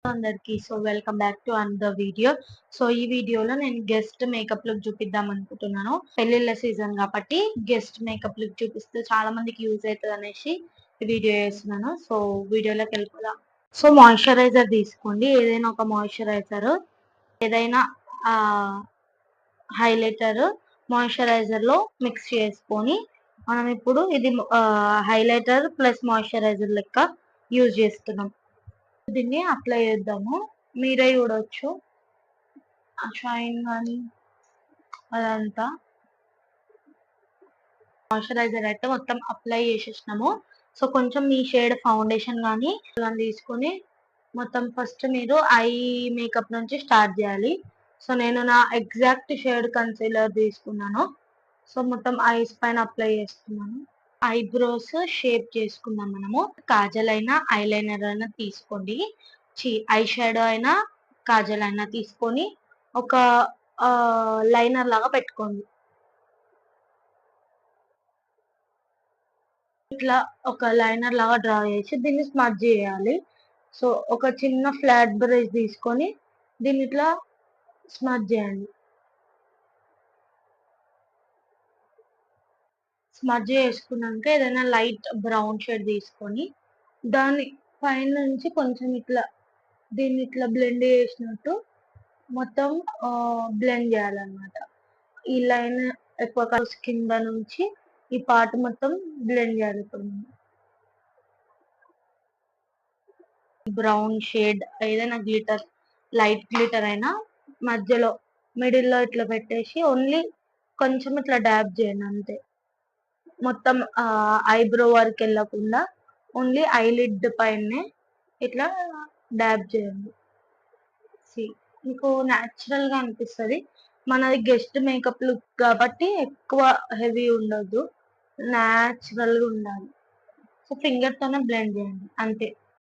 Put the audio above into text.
అందరికి welcome back to another video. ఈ వీడియోలో నేను గెస్ట్ మేకప్ లుక్ చూపిద్దాం అనుకుంటున్నాను. పెళ్లిళ్ళ సీజన్ కాబట్టి గెస్ట్ మేకప్ లుక్ చూపిస్తే చాలా మందికి యూజ్ అవుతుంది అనేసి ఈ వీడియో చేస్తున్నాను. వీడియోలోకి వెళ్ళిపోదాం. మాయిశ్చరైజర్ తీసుకోండి, ఏదైనా ఒక మాయిశ్చరైజర్, ఏదైనా హైలైటర్ మాయిశ్చరైజర్ లో మిక్స్ చేసుకొని మనం ఇప్పుడు ఇది హైలైటర్ ప్లస్ మాయిశ్చరైజర్ లెక్క యూజ్ చేస్తున్నాం. దీన్ని అప్లై చేద్దాము. మీరే చూడొచ్చు ఆ షైన్ కానీ అదంతా. మాయిశ్చరైజర్ అయితే మొత్తం అప్లై చేసేసినాము. కొంచెం మీ షేడ్ ఫౌండేషన్ కానీ తీసుకొని మొత్తం ఫస్ట్ మీరు ఐ మేకప్ నుంచి స్టార్ట్ చేయాలి. నేను నా ఎగ్జాక్ట్ షేడ్ కన్సీలర్ తీసుకున్నాను. మొత్తం ఐస్ పైన అప్లై చేస్తున్నాను. ఐబ్రోస్ షేప్ చేసుకుందాం. మనము కాజల్ అయినా ఐలైనర్ అయినా తీసుకోండి, ఐ షాడో అయినా కాజల్ అయినా తీసుకొని ఒక లైనర్ లాగా పెట్టుకోండి. ఇట్లా ఒక లైనర్ లాగా డ్రా చేసి దీన్ని స్మడ్జ్ చేయాలి. ఒక చిన్న ఫ్లాట్ బ్రష్ తీసుకొని దీన్ని ఇట్లా స్మడ్జ్ చేయండి. స్మడ్జ్ చేసుకున్నాక ఏదైనా లైట్ బ్రౌన్ షేడ్ తీసుకొని దాని పైన నుంచి కొంచెం ఇట్లా దీన్ని ఇట్లా బ్లెండ్ చేసినట్టు మొత్తం బ్లెండ్ చేయాలన్నమాట. ఈ లైన్ ఎక్కువ కింద నుంచి ఈ పార్ట్ మొత్తం బ్లెండ్ చేయాలి. ఇప్పుడు బ్రౌన్ షేడ్ ఏదైనా గ్లిటర్, లైట్ గ్లిటర్ అయినా మధ్యలో మిడిల్లో ఇట్లా పెట్టేసి ఓన్లీ కొంచెం ఇట్లా డాబ్ చేయండి అంతే. మొత్తం ఐబ్రో వరకు వెళ్ళకుండా ఓన్లీ ఐలిడ్ పైనే ఇట్లా డాబ్ చేయండి. మీకు న్యాచురల్ గా అనిపిస్తుంది. మనది గెస్ట్ మేకప్ లుక్ కాబట్టి ఎక్కువ హెవీ ఉండదు, న్యాచురల్ గా ఉండాలి. ఫింగర్ తోనే బ్లెండ్ చేయండి అంతే.